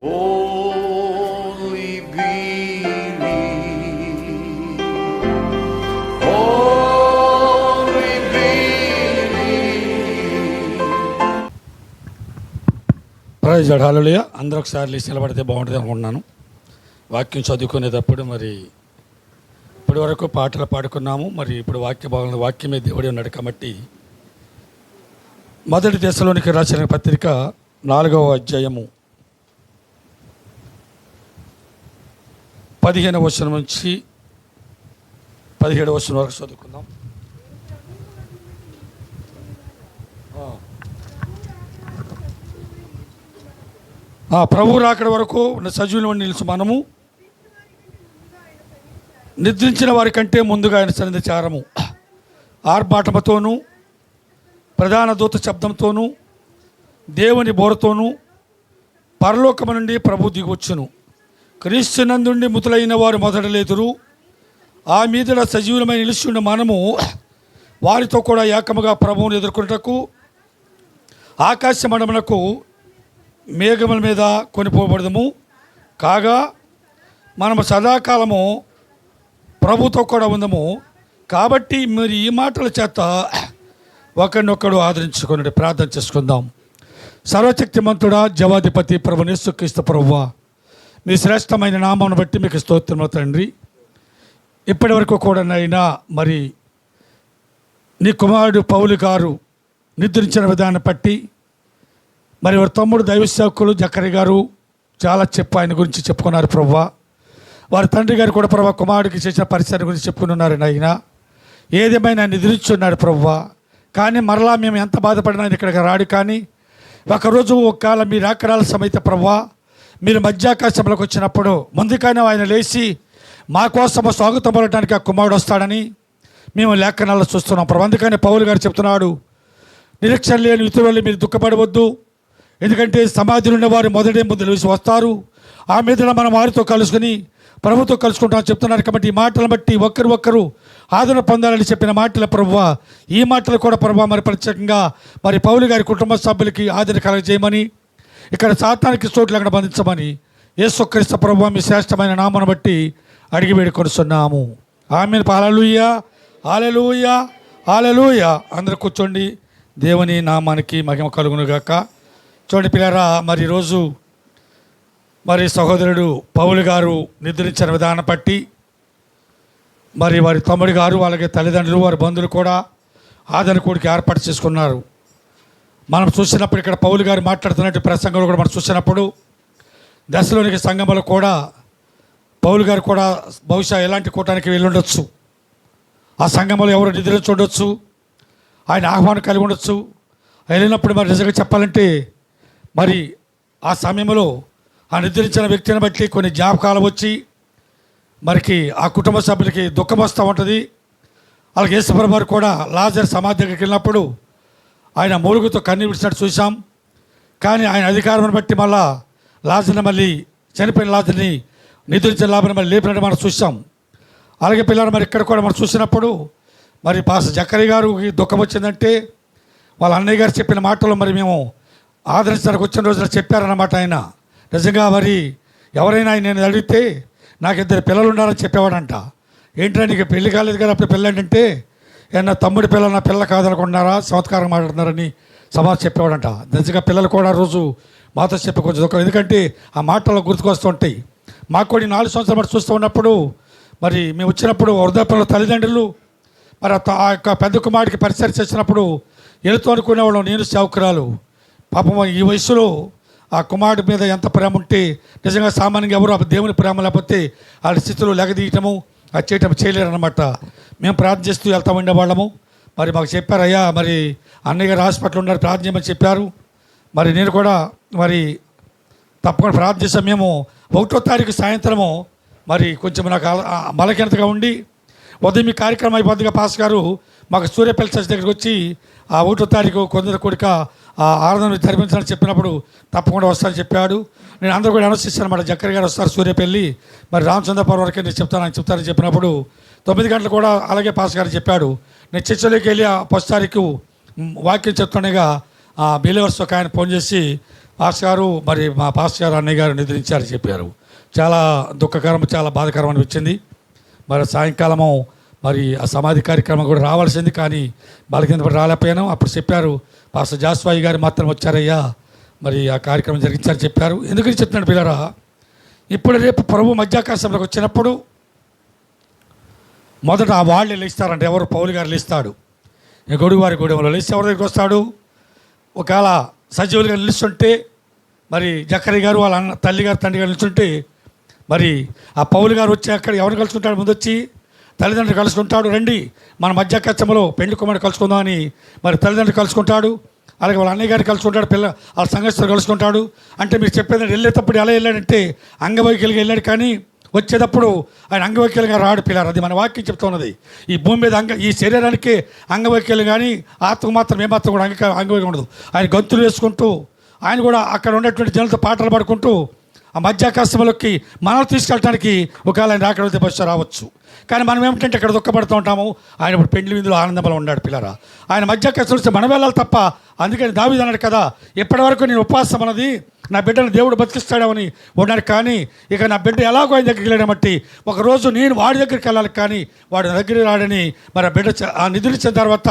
Only believe. Only believe. Praise lord, hallelujah. అందరూ ఒకసారి లేచి నిలబడితే బాగుంటుంది అనుకుంటున్నాను. వాక్యం చదువుకునేటప్పుడు మరి ఇప్పటి వరకు పాటలు పాడుకున్నాము. మరి ఇప్పుడు వాక్యమే దేవుడే ఉన్నాడు కాబట్టి మొదటి దశలోనికి రాసిన పత్రిక 4వ అధ్యాయము 15వ వచనం నుంచి 17వ వచనం వరకు చదువుకుందాం. ప్రభు రాకడ వరకు సజీవులు నిలుచు మనము నిద్రించిన వారి కంటే ముందుగా ఆయన సన్నిధి చేరము. ఆర్భాటముతోనూ ప్రధాన దూత శబ్దంతోనూ దేవుని బోరతోనూ పరలోకము నుండి ప్రభు దిగొచ్చును. క్రీస్తునందుండి మృతులైన వారు మొదట లేదురు. ఆ మీదట సజీవులమై నిలిచి ఉన్న మనము వారితో కూడా ఏకముగా ప్రభువును ఎదుర్కొనుటకు ఆకాశ మండమునకు మేఘముల మీద కొనిపోబడదము. కాగా మనము సదాకాలము ప్రభుతో కూడా ఉందము. కాబట్టి మీరు ఈ మాటల చేత ఒకరినొకడు ఆదరించుకుని ప్రార్థన చేసుకుందాం. సర్వశక్తిమంతుడా, జవాధిపతి ప్రభు యేసుక్రీస్తు ప్రభువా, మీ శ్రేష్టమైన నామమును బట్టి మీకు స్తోత్రములు తండ్రి. ఇప్పటి వరకు కూడా నైనా మరి నీ కుమారుడు పౌలు గారు నిద్రించిన విధానం బట్టి మరి వారి తమ్ముడు దైవ సేవకులు జకరి గారు చాలా ఆయన గురించి చెప్పుకున్నారు ప్రభువా. వారి తండ్రి గారు కూడా ప్రభా కుమారుడికి చేసిన పరిస్థితి గురించి చెప్పుకున్నారు నాయన. ఏదేమైనా నిద్రించున్నాడు ప్రభువా. కానీ మరలా మేము ఎంత బాధపడినా ఇక్కడికి రాడు. కానీ ఒకరోజు ఒకవేళ మీరు ఆకరాల సమేత ప్రభువా మీరు మధ్యాకాశంలోకి వచ్చినప్పుడు ముందుగానే ఆయన లేచి మా కోసము స్వాగతం పలకడానికి ఆ కుమారుడు వస్తాడని మేము లేఖనాల్లో చూస్తున్నాం ప్రభు. అందుకని పౌలు గారు చెప్తున్నాడు, నిరీక్షణ లేని ఇతరులు మీరు దుఃఖపడవద్దు. ఎందుకంటే సమాధిలో ఉన్నవారు మొదటి ముందు లేచి వస్తారు. ఆ మీద మనం వారితో కలుసుకుని ప్రభుతో కలుసుకుంటామని చెప్తున్నారు. కాబట్టి ఈ మాటలను బట్టి ఒక్కరు ఆదరణ పొందాలని చెప్పిన మాటల ప్రభువ, ఈ మాటలు కూడా ప్రభువ మరి ప్రత్యేకంగా మరి పౌలు గారి కుటుంబ సభ్యులకి ఆదరణ కలగజేయమని, ఇక్కడ సాతానికి చోట్లు అక్కడ బంధించమని యేసుక్రీస్తు ప్రభువ మీ శ్రేష్టమైన నామను బట్టి అడిగి వేడుకొనిస్తున్నాము. ఆమేన్. హల్లెలూయా, హల్లెలూయా, హల్లెలూయా. అందరూ కూర్చోండి. దేవుని నామానికి మహిమ కలుగునుగాక. చూడండి పిల్లరా, మరి ఈరోజు మరి సహోదరుడు పౌలు గారు నిద్రించిన విధానం బట్టి మరి వారి తమ్ముడు గారు అలాగే తల్లిదండ్రులు వారి బంధువులు కూడా ఆదరణ కూడికి ఏర్పాటు చేసుకున్నారు. మనం చూసినప్పుడు ఇక్కడ పౌలు గారు మాట్లాడుతున్నట్టు ప్రసంగంలో కూడా మనం చూసినప్పుడు దశలోనికి సంఘంలో కూడా పౌలు గారు కూడా బహుశా ఎలాంటి కూటానికి వెళ్ళుండొచ్చు. ఆ సంఘంలో ఎవరు నిద్రించి ఉండొచ్చు, ఆయన ఆహ్వానం కలిగి ఉండొచ్చు. వెళ్ళినప్పుడు మరి నిజంగా చెప్పాలంటే మరి ఆ సమయంలో ఆ నిద్రించిన వ్యక్తిని బట్టి కొన్ని జ్ఞాపకాలు వచ్చి మరికి ఆ కుటుంబ సభ్యులకి దుఃఖం వస్తూ ఉంటుంది. అలాగే యేసుప్రభు వారు కూడా లాజర్ సమాధి దగ్గరికి వెళ్ళినప్పుడు ఆయన మూలుగుతో కన్నీరు విడిచినట్టు చూసాం. కానీ ఆయన అధికారం బట్టి మళ్ళా లాజర్ని మళ్ళీ చనిపోయిన లాజర్ని నిద్రించిన లాభని మళ్ళీ లేపినట్టు మనం చూసాం. అలాగే పిల్లలు మరి ఇక్కడ కూడా మనం చూసినప్పుడు మరి పాస్టర్ జకరి గారికి దుఃఖం వచ్చిందంటే వాళ్ళ అన్నయ్య గారు చెప్పిన మాటలు మరి మేము ఆదరించడానికి వచ్చిన రోజున చెప్పారన్నమాట. ఆయన నిజంగా మరి ఎవరైనా నేను అడిగితే నాకు 2 పిల్లలు ఉండాలని చెప్పేవాడంట. ఏంటంటే నీకు పెళ్లి కాలేదు కదా అప్పుడు పిల్ల ఏంటంటే నా తమ్ముడి పిల్లలు నా పిల్ల కాదనుకుంటున్నారా, చమత్కారం మాట్లాడుతున్నారని సమాజం చెప్పేవాడంట. నిజంగా పిల్లలు కూడా రోజు మాతో చెప్పి కొంచెం దుఃఖం, ఎందుకంటే ఆ మాటలు గుర్తుకొస్తూ ఉంటాయి. మాకు కూడా 4 సంవత్సరాలు మరి చూస్తూ ఉన్నప్పుడు మరి మేము వచ్చినప్పుడు వృద్ధాప్యంలో తల్లిదండ్రులు మరి ఆ యొక్క పెద్ద కుమారుడికి పరిచయం చేసినప్పుడు వెళుతూ అనుకునేవాళ్ళం. నేను సేవకురాలు పాపం ఈ వయసులో ఆ కుమారుడి మీద ఎంత ప్రేమ ఉంటే నిజంగా సామాన్యంగా ఎవరు దేవుని ప్రేమ లేకపోతే వాళ్ళ స్థితిలో లెగదీయటము అది చేయలేరు అనమాట. మేము ప్రార్థన చేస్తూ వెళ్తూ ఉండేవాళ్ళము. మరి మాకు చెప్పారు, అయ్యా మరి అన్నయ్య గారు హాస్పిటల్ ఉన్నారు ప్రార్థన చేయమని చెప్పారు. మరి నేను కూడా మరి తప్పకుండా ప్రార్థన చేసాం. మేము 1వ తారీఖు సాయంత్రము మరి కొంచెం నాకు బలహీనతగా ఉండి ఉదయం ఈ కార్యక్రమం అయిపోద్దిగా పాస్ గారు మాకు సూర్యపల్లి చర్చ్ దగ్గరికి వచ్చి ఆ 1వ తారీఖు కొందరు కూడిక ఆ ఆరాధన జరిపించాలని చెప్పినప్పుడు తప్పకుండా వస్తానని చెప్పాడు. నేను అందరూ కూడా అనౌన్స్ చేశాను అన్నమాట. జక్కర్ గారు వస్తారు సూర్యపల్లి, మరి రామచంద్రపురం వరకే నేను చెప్తానని చెప్పినప్పుడు 9 గంటలు కూడా అలాగే పాస్ గారు చెప్పాడు. నేను చర్చలోకి వెళ్ళి ఆ 1వ తారీఖు వాక్యం చెప్తుండగా బిలీవర్స్ ఒక ఆయన ఫోన్ చేసి పాస్ గారు మరి మా పాస్ గారు అన్నయ్య గారు నిద్రించారని చెప్పారు. చాలా దుఃఖకరం, చాలా బాధాకరం అనిపించింది. మరి సాయంకాలము మరి ఆ సమాధి కార్యక్రమం కూడా రావాల్సింది, కానీ బాలకేంద్ర రాలేకపోయాను. అప్పుడు చెప్పారు, పాస్టర్ జాస్వాయి గారు మాత్రం వచ్చారయ్యా, మరి ఆ కార్యక్రమం జరిగించారని చెప్పారు. ఎందుకని చెప్తున్నాడు పిల్లరా, ఇప్పుడు రేపు ప్రభు మధ్యాకాశంలోకి వచ్చినప్పుడు మొదట ఆ వాళ్ళే లేస్తారంటే ఎవరు? పౌలు గారు లేస్తాడు. గొడుగువారి గూడెంలో లేచి ఎవరి దగ్గరికి వస్తాడు? ఒకవేళ సజీవులుగా నిలుస్తుంటే మరి జక్కరి గారు వాళ్ళ అన్న తల్లి గారు తండ్రి గారు నిలుస్తుంటే మరి ఆ పౌలు గారు వచ్చి అక్కడ ఎవరు కలుసుకుంటాడు? ముందు వచ్చి తల్లిదండ్రులు కలుసుకుంటాడు. రండి మన మధ్యాకాశంలో పెళ్లి కుమారుడు కలుసుకుందామని మరి తల్లిదండ్రులు కలుసుకుంటాడు. అలాగే వాళ్ళ అన్నయ్య గారు కలుసుకుంటాడు, వాళ్ళ సంఘస్థులు కలుసుకుంటాడు. అంటే మీరు చెప్పేది వెళ్ళేటప్పుడు ఎలా వెళ్ళాడంటే అంగవైకల్యంగా వెళ్ళాడు, కానీ వచ్చేటప్పుడు ఆయన అంగవైకల్యంగా రాడు పిల్లలు. అది మన వాక్యం చెప్తున్నది. ఈ భూమి మీద ఈ శరీరానికి అంగవైకల్యం, కానీ ఆత్మకు మాత్రం ఏమాత్రం కూడా అంగవైకల్యం ఉండదు. ఆయన గంతులు వేసుకుంటూ ఆయన కూడా అక్కడ ఉన్నటువంటి జనులతో పాటలు పాడుకుంటూ ఆ మధ్యాకాశంలోకి మనల్ని తీసుకెళ్ళడానికి ఒకవేళ ఆయన రాకడైతే బస్సు రావచ్చు. కానీ మనం ఏమిటంటే ఇక్కడ దుఃఖపడుతూ ఉంటాము. ఆయన ఇప్పుడు పెండ్లి విందులో ఆనందంలో ఉన్నాడు పిల్లరా. ఆయన మధ్యాకాశం వస్తే మనం వెళ్ళాలి తప్ప. అందుకని దావీదు అన్నాడు కదా, ఇప్పటి వరకు నేను ఉపవాసం అన్నది నా బిడ్డను దేవుడు బతికిస్తాడని ఉన్నాడు, కానీ ఇక నా బిడ్డ ఎలాగో ఆయన దగ్గరికి వెళ్ళడం బట్టి ఒకరోజు నేను వాడి దగ్గరికి వెళ్ళాలి, కానీ వాడు నా దగ్గరికి రాడని మరి ఆ బిడ్డ ఆ నిధులిచ్చిన తర్వాత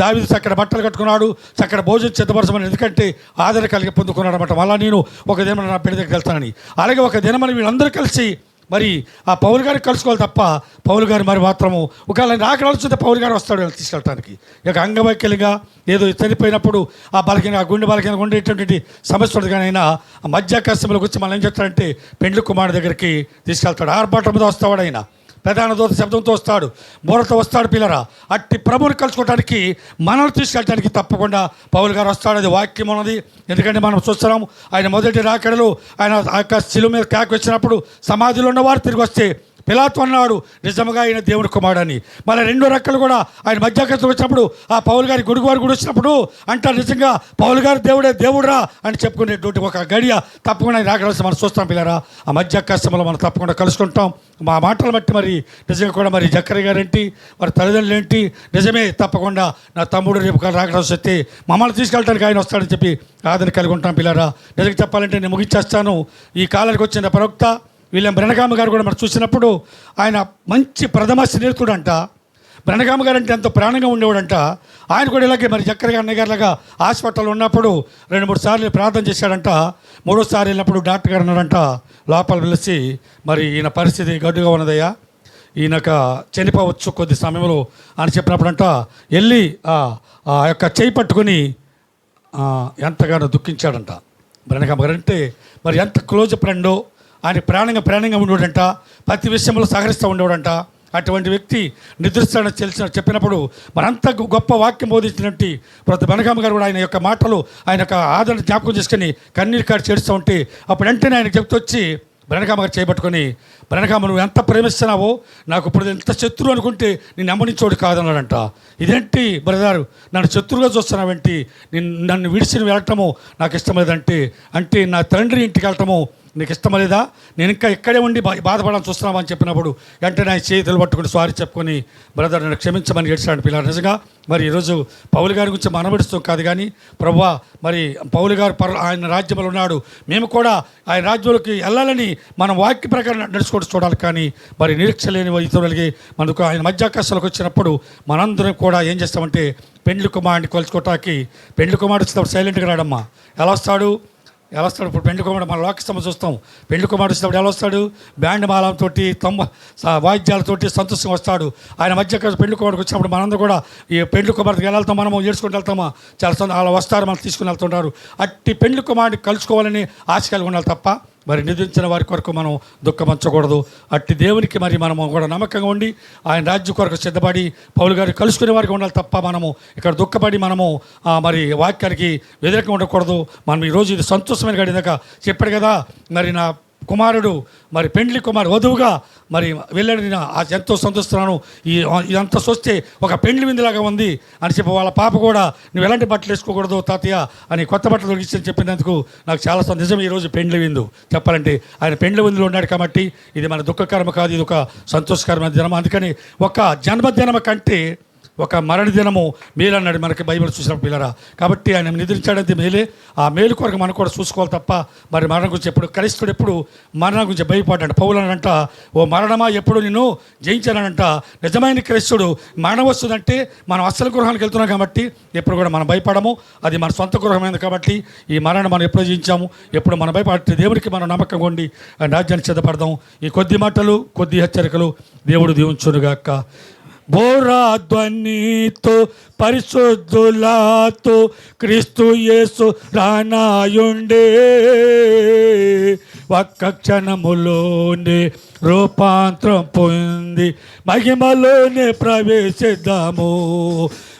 దావీదు చక్కడ బట్టలు కట్టుకున్నాడు, చక్కడ భోజనం సిద్ధపరచమని, ఎందుకంటే ఆదరణ కలిగి పొందుకున్నాడు అనమాట. మళ్ళీ నేను ఒక దినం నా బిడ్డ దగ్గరికి వెళ్తానని. అలాగే ఒక దినమని వీళ్ళందరూ కలిసి మరి ఆ పౌలు గారికి కలుసుకోవాలి తప్ప పౌలు గారు మరి మాత్రము ఒకవేళ రాకడాల్సిందే పౌలు గారు వస్తాడు తీసుకెళ్ళటానికి. ఇక అంగవైకల్యంగా ఏదో చనిపోయినప్పుడు ఆ బలకీన గుండె బలకీన ఉండేటువంటి సమస్య ఉంటుంది, కానీ ఆయన ఆ మధ్యాకాశంలోకి వచ్చి మనం ఏం చెప్తాడంటే పెండ్లి కుమారుడు దగ్గరికి తీసుకెళ్తాడు. ఆర్భాటం మీద వస్తాడు ఆయన, ప్రధాన దూత శబ్దంతో వస్తాడు, బోరతో వస్తాడు పిల్లరా. అట్టి ప్రభువుని కలుసుకోవడానికి మనల్ని తీసుకెళ్ళడానికి తప్పకుండా పౌలు గారు వస్తాడు. అది వాక్యం ఉన్నది. ఎందుకంటే మనం చూస్తున్నాము ఆయన మొదటి రాకడలో ఆయన ఆ యొక్క శిలువ మీద కేక వచ్చినప్పుడు సమాధిలో ఉన్నవారు తిరిగి వస్తే పిలాతు అన్నాడు నిజంగా ఆయన దేవుడి కుమారుడని. మళ్ళీ రెండో రెక్కలు కూడా ఆయన మధ్యాకాశం వచ్చినప్పుడు ఆ పౌలు గారి గుడివారు కూడా వచ్చినప్పుడు అంటారు నిజంగా పౌలు గారు దేవుడే దేవుడురా అని చెప్పుకునేటువంటి ఒక గడియ తప్పకుండా ఆయన రాకడాల్సి మనం చూస్తాం పిల్లరా. ఆ మధ్యాకాశంలో మనం తప్పకుండా కలుసుకుంటాం. మా మాటలు బట్టి మరి నిజంగా కూడా మరి జక్కరి గారు ఏంటి, మరి తల్లిదండ్రులు ఏంటి, నిజమే తప్పకుండా నా తమ్ముడు రేపు రాకడాల్సి వస్తే మమ్మల్ని తీసుకెళ్ళడానికి ఆయన వస్తాడని చెప్పి ఆదరణ కలిగి ఉంటాం పిల్లరా. నిజంగా చెప్పాలంటే నేను ముగించేస్తాను. ఈ కాలానికి వచ్చిన ప్రవక్త విలియం బ్రెనగామ్ గారు కూడా మనం చూసినప్పుడు ఆయన మంచి ప్రథమ స్నేహితుడు అంట. బ్రెనగామ్ గారు అంటే ఎంతో ప్రాణంగా ఉండేవాడంట. ఆయన కూడా ఇలాగే మరి జక్కరి గారి అన్నయ్య గారిలాగా హాస్పిటల్లో ఉన్నప్పుడు 2-3 సార్లు ప్రార్థన చేశాడంట. 3వ సారి వెళ్ళినప్పుడు డాక్టర్ గారు అన్నారంట లోపల పిలిచి, మరి ఈయన పరిస్థితి గడ్డుగా ఉన్నదయ్యా, ఈయనక చనిపోవచ్చు కొద్ది సమయంలో అని చెప్పినప్పుడంట వెళ్ళి ఆ యొక్క చేయి పట్టుకొని ఎంతగానో దుఃఖించాడంట. బ్రెనగామ్ గారు అంటే మరి ఎంత క్లోజ్ ఫ్రెండో, ఆయన ప్రాణంగా ఉండేవాడంట, ప్రతి విషయంలో సహకరిస్తూ ఉండేవాడంట. అటువంటి వ్యక్తి నిద్రిస్తాడని చెప్పినప్పుడు మరంత గొప్ప వాక్యం బోధించినట్టు ప్రతి బ్రెనగామ్ గారు కూడా ఆయన యొక్క మాటలు ఆయన యొక్క ఆదరణ జ్ఞాపకం చేసుకుని కన్నీరు కాడి చేస్తూ ఉంటే అప్పుడు వెంటనే ఆయన చెప్తొచ్చి బ్రెనగామ్ గారు చేయబట్టుకొని, బ్రెనగామ్ నువ్వు ఎంత ప్రేమిస్తున్నావో నాకు ఇప్పుడు ఎంత శత్రువు అనుకుంటే నేను నమ్మనించోడు కాదన్నాడంట. ఇదేంటి బ్రదర్, నన్ను శత్రువుగా చూస్తున్నావేంటి, నన్ను విడిచి వెళ్ళటము నాకు ఇష్టం లేదంటే, అంటే నా తండ్రి ఇంటికి వెళ్ళటము నీకు ఇష్టం లేదా, నేను ఇంకా ఇక్కడే ఉండి బాధపడాలని చూస్తున్నావా అని చెప్పినప్పుడు వెంటనే ఆయన చేతులు పట్టుకుని సారీ చెప్పుకొని బ్రదర్ నన్ను క్షమించమని ఏడ్చాడు పిల్లలు. నిజంగా మరి ఈరోజు పౌలు గారి గురించి మనబడిస్తాం కాదు, కానీ ప్రభువా మరి పౌలు గారు ఆయన రాజ్యంలో ఉన్నాడు, మేము కూడా ఆయన రాజ్యంలోకి వెళ్ళాలని మనం వాక్య ప్రకారం నడుచుకుంటూ చూడాలి. కానీ మరి నిరీక్ష లేని ఇతరులకి మనకు ఆయన మధ్యాకాశంలోకి వచ్చినప్పుడు మనందరం కూడా ఏం చేస్తామంటే పెండ్లి కుమారుడిని కొలుచుకోవటానికి, పెండ్లి కుమారుడు వచ్చినప్పుడు సైలెంట్గా రాడమ్మా. ఎలా వస్తాడు ఇప్పుడు పెండ్లి కుమారుడు మన లోకస్తమ చూస్తాం. పెండ్లి కుమారుడు వచ్చినప్పుడు ఎలా వస్తాడు? బ్యాండ్ మాలంతో వాయిద్యాలతోటి సంతోషంగా వస్తాడు. ఆయన మధ్య పెండ్లి కుమారుడికి వచ్చినప్పుడు మనందరూ కూడా ఈ పెండ్లి కుమారుడికి ఎలా వెళ్తాం, మనము ఏడ్చుకుంటూ వెళ్తామా, చాలా అలా వస్తారు, మనం తీసుకుని వెళ్తుంటారు. అట్టి పెండ్లి కుమారుడిని కలుసుకోవాలని ఆశ కలిగి ఉండాలి తప్ప మరి నిధించిన వారి కొరకు మనం దుఃఖపరచకూడదు. అట్టి దేవునికి మరి మనము కూడా నమ్మకంగా ఉండి ఆయన రాజ్యం కొరకు సిద్ధపడి పౌలు గారు కలుసుకునే వారికి ఉండాలి తప్ప మనము ఇక్కడ దుఃఖపడి మనము మరి వాక్యానికి వ్యతిరేకంగా ఉండకూడదు. మనం ఈరోజు ఇది సంతోషమైన గడిదాక చెప్పాడు కదా, మరి నా కుమారుడు మరి పెండ్లి కుమారు వధువుగా మరి వెళ్ళాడు, నేను ఎంతో సంతోషిస్తున్నాను, ఇదంతా చూస్తే ఒక పెండ్లి విందులాగా ఉంది అని చెప్పి వాళ్ళ పాప కూడా నువ్వు ఎలాంటి బట్టలు వేసుకోకూడదు తాతయ్య అని కొత్త బట్టలు దొరికించని చెప్పినందుకు నాకు చాలా నిజం. ఈరోజు పెండ్లి విందు చెప్పాలంటే ఆయన పెండ్లి విందులో ఉన్నాడు కాబట్టి ఇది మన దుఃఖకరమ కాదు, ఇది ఒక సంతోషకరమైన దినం. అందుకని ఒక జన్మదినం కంటే ఒక మరణ దినము మేలన్నాడు మనకి బైబిల్ చూసిన పిల్లరా. కాబట్టి ఆయన నిద్రించాడంటే మేలే. ఆ మేలు కొరకు మనం కూడా చూసుకోవాలి తప్ప మరి మరణం గురించి ఎప్పుడు క్రైస్తుడు ఎప్పుడు మరణం గురించి భయపడ్డాడు. పౌలనంట, ఓ మరణమా ఎప్పుడు నిన్ను జయించానంట. నిజమైన క్రైస్తుడు మరణం వస్తుందంటే మనం అసలు గృహానికి వెళ్తున్నాం కాబట్టి ఎప్పుడు కూడా మనం భయపడము. అది మన సొంత గృహమైంది కాబట్టి ఈ మరణం మనం ఎప్పుడు జయించాము, ఎప్పుడు మనం భయపడితే దేవుడికి మనం నమ్మకంగా ఉండి రాజ్యాన్ని సిద్ధపడదాం. ఈ కొద్ది మాటలు కొద్ది హెచ్చరికలు దేవుడు దీవించునుగాక. బోరాధ్వనితో పరిశుద్ధులతో క్రీస్తు యేసు రానాయుండే, ఒక్క క్షణములోనే రూపాంతరం పొంది మహిమలోనే ప్రవేశిద్దాము.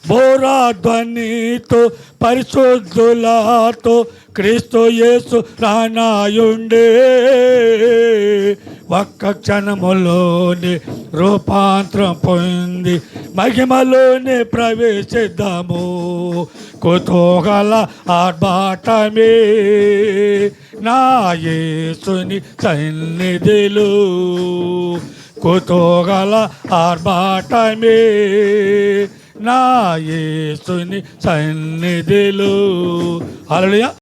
బోరాధ్వనితో పరిశుద్ధులతో క్రీస్తు యేసు రానాయుండే, ఒక్క క్షణములోనే రూపాంతరం పొంది మహిమలోనే ప్రవేశిద్దాము. కుతూహల ఆర్భాటమే నా యేసుని సన్నిధిలో, కుతూహల ఆర్భాటమే నా యేసుని సన్నిధిలో. హల్లెలూయా.